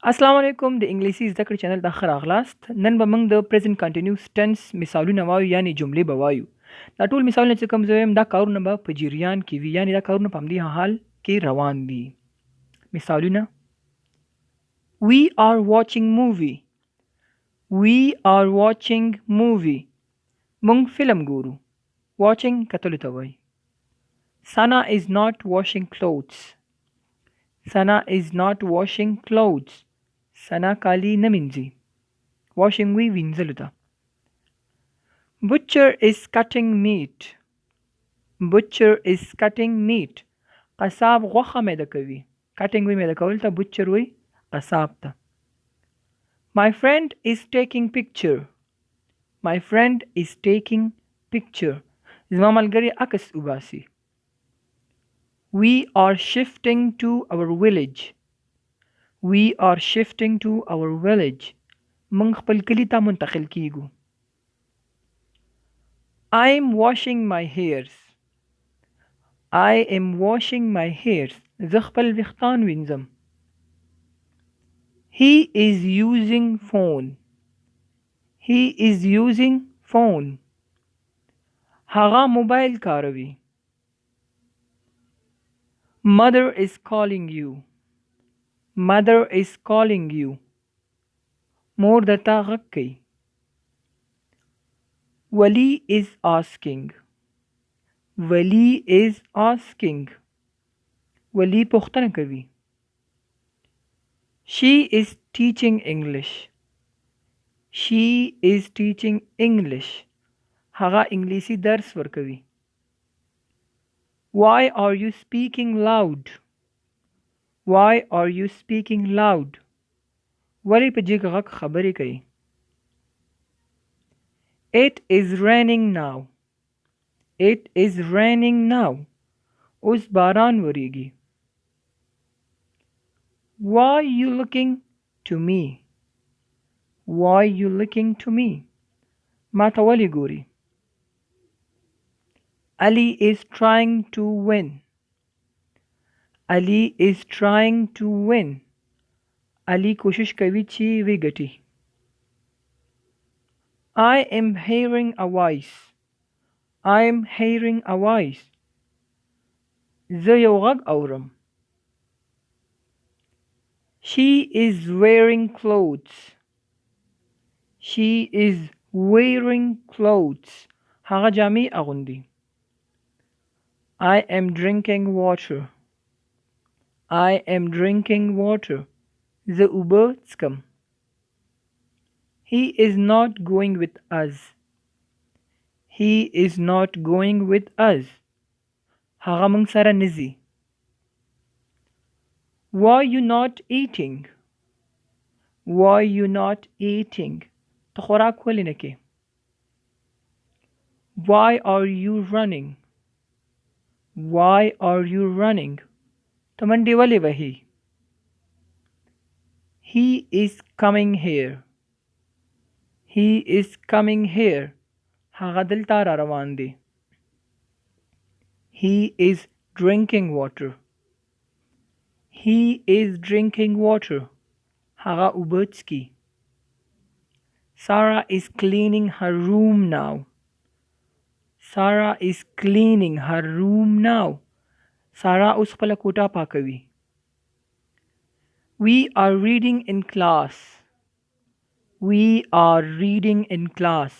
السلام علیکم د انګلیسي زده کړې چینل ته ښه راغلاست. نن به موږ د پریزنټ کنټینیوس ټنس مثالونه وایو یعنی جملې به وایو. دا ټول مثالونه چې کوم زه وایم دا کارونه به په جریان کې وي یعنی دا کارونه په همدې حال کې روان دي. مثالونه: We are watching movie. We are watching movie. موږ فلم ګورو. Watching کتلو ته وایي. Sana is not washing clothes. Sana is not washing clothes. سنا کالی نه مینځي. washing وی وینځلو ته. butcher is cutting meat. butcher is cutting meat. قصاب غوښه میده کوي. cutting وی میده کول ته butcher وی قصاب ته. my friend is taking picture. my friend is taking picture. زما ملګری عکس وباسي. we are shifting to our village. We are shifting to our village. من خپل کلی ته منتقل کیږو. I am washing my hairs. I am washing my hairs. زه خپل ویښتان وینځم. He is using phone. He is using phone. هغه موبایل کاروي. Mother is calling you. Mother is calling you. مور درته غږ کوي. Wali is asking. Wali is asking. ولی پوښتنه کوي. She is teaching English. She is teaching English. هغه انګلیسي درس ورکوي. Why are you speaking loud? Why are you speaking loud? ولی په جګ غږ خبرې کوي. It is raining now. It is raining now. اوس باران وریږي. Why you looking to me? Why you looking to me? ما ته ولی ګوري. Ali is trying to win. Ali is trying to win. Ali کوشش کوي چې وګټي. I am hearing a voice. I am hearing a voice. زه یو غږ اورم. She is wearing clothes. She is wearing clothes. هغه جامې اغوندي. I am drinking water. I am drinking water. زه اوبه څکم. He is not going with us. He is not going with us. هغه موږ سره نه ځي. Why you not eating? Why you not eating? ته خوراک ولې نه کې. Why are you running? Why are you running? ته منډې ولې وهې. He is coming here. He is coming here. هغه دلته را روان دی. He is drinking water. He is drinking water. هغه اوبه څکي. Sarah is cleaning her room now. Sarah is cleaning her room now. Sarah اوس خپله کوټه پاکوي. We are reading in class. We are reading in class.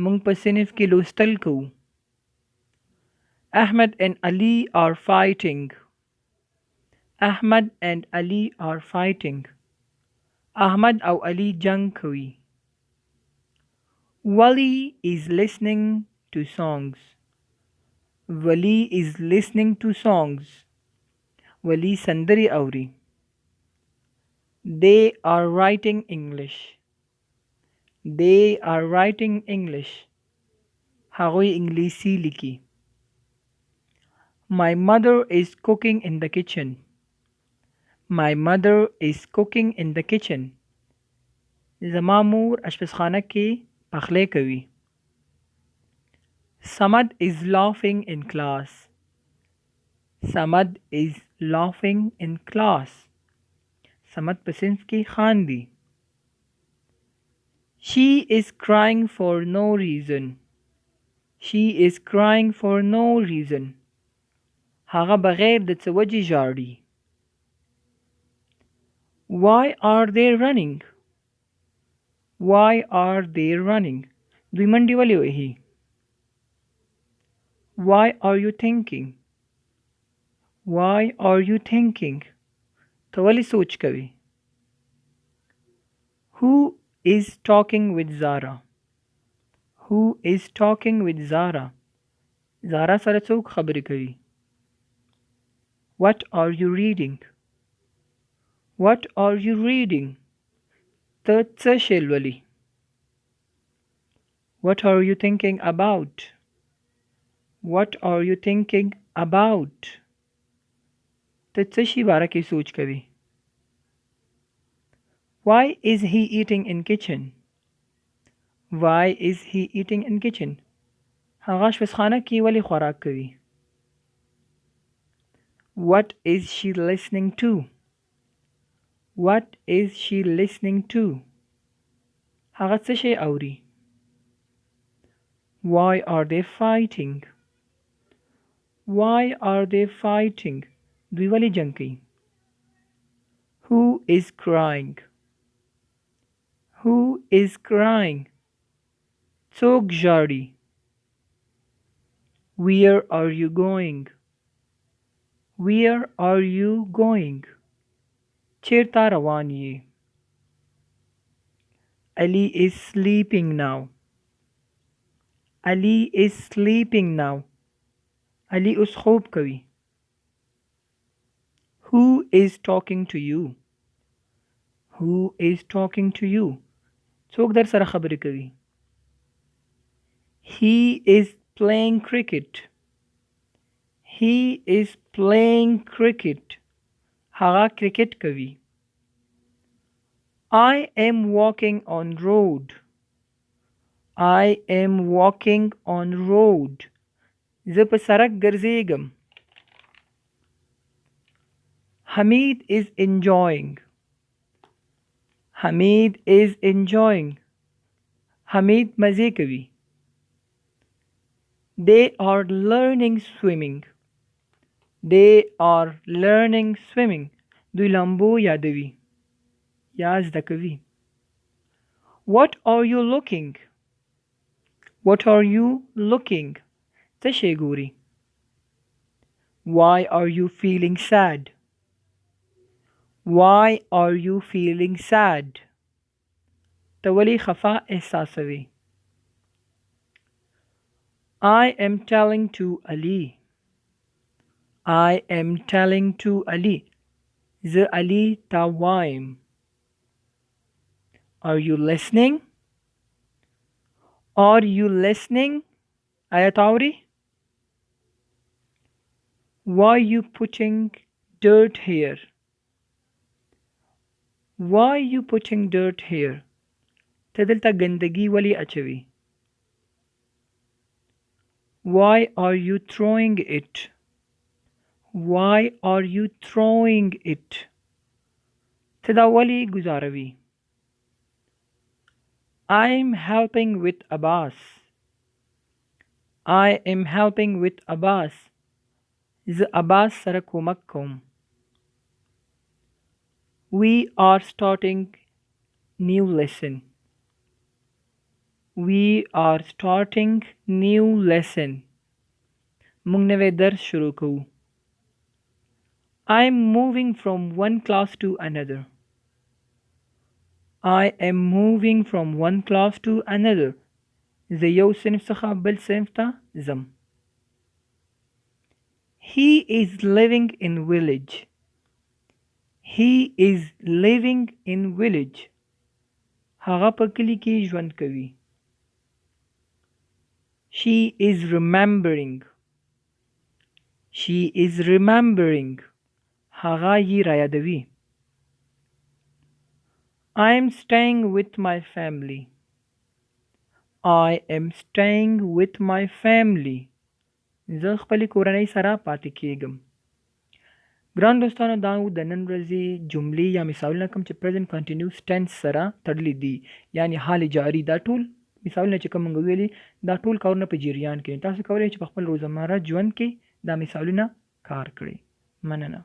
موږ په صنف کې لوستل کوو. Ahmed and Ali are fighting. Ahmed and Ali are fighting. احمد او علي جنگ کوي. Wali is listening to songs. Wali is listening to songs. Wali سندرې اوري. They are writing English. They are writing English. هغوی انګلیسي لیکي. My mother is cooking in the kitchen. My mother is cooking in the kitchen. زما مور اشپزخانه کې پخلی کوي. Samad is laughing in class. Samad is laughing in class. صمد په صنف کې خاندي. She is crying for no reason. She is crying for no reason. هغه بغیر د څه وجې ژاړي. Why are they running? Why are they running? دوی منډې ولې وهي. Why are you thinking? Why are you thinking? ته ولې سوچ کوي. Who is talking with Zara? Who is talking with Zara? Zara سره څوک خبرې کوي. What are you reading? What are you reading? ته څه شی لولې. What are you thinking about? What are you thinking about? ته څه شي باره کې سوچ کوي. Why is he eating in kitchen? Why is he eating in kitchen? هغه اشپزخانه کې ولې خوراک کوي. What is she listening to? What is she listening to? هغه څه شی اوري. Why are they fighting? Why are they fighting? دوی ولې جنګ کوي. Who is crying? Who is crying? څوک ژاړي. Where are you going? Where are you going? چیرته روان یې. Ali is sleeping now. Ali is sleeping now. Ali اوس خوب کوي. Who is talking to you? Who is talking to you? څوک در سره خبرې کوي. He is playing cricket. He is playing cricket. هغه کرکټ کوي. I am walking on road. I am walking on road. زه په سړک ګرځېږم. Hamid is enjoying. Hamid is enjoying. Hamid مزې کوي. They are learning swimming. They are learning swimming. دوی لامبو یادوي. یا زده کوي. What are you looking? What are you looking? څه شی ګوري. Why are you feeling sad? Why are you feeling sad? ته ولې خفه احساسوي. I am telling to Ali. I am telling to Ali. زه علي ته وایم. Are you listening? Are you listening? آیا ته اوري. Why are you putting dirt here? Why are you putting dirt here? ته دلته ګندګي ولې اچوي. Why are you throwing it? Why are you throwing it? ته دا ولې ګزاروي. I'm helping with Abbas. I am helping with Abbas. زه عباس سره کومک کوم. We are starting new lesson. We are starting new lesson. موږ نوی درس شروع کوو. I'm moving from one class to another. I am moving from one class to another. زه یو صنف څخه بل صنف ته ځم. He is living in village. He is living in village. هغه په کلی کې ژوند کوي. She is remembering. She is remembering. هغه یې رايادوي. I am staying with my family. I am staying with my family. زه خپل کورنۍ سره پاتې کېږم. ګران دوستانو دا و د نن ورځې جملې یا مثالونه کوم چې پریزنټ کنټینیوس ټنس سره تړلي دي یعنی حال جاری. دا ټول مثالونه چې کوم موږ ویلي دا ټول کارونه په جریان کې. تاسو کولی چې په خپل روزمره ژوند کې دا مثالونه کار کړئ. مننه.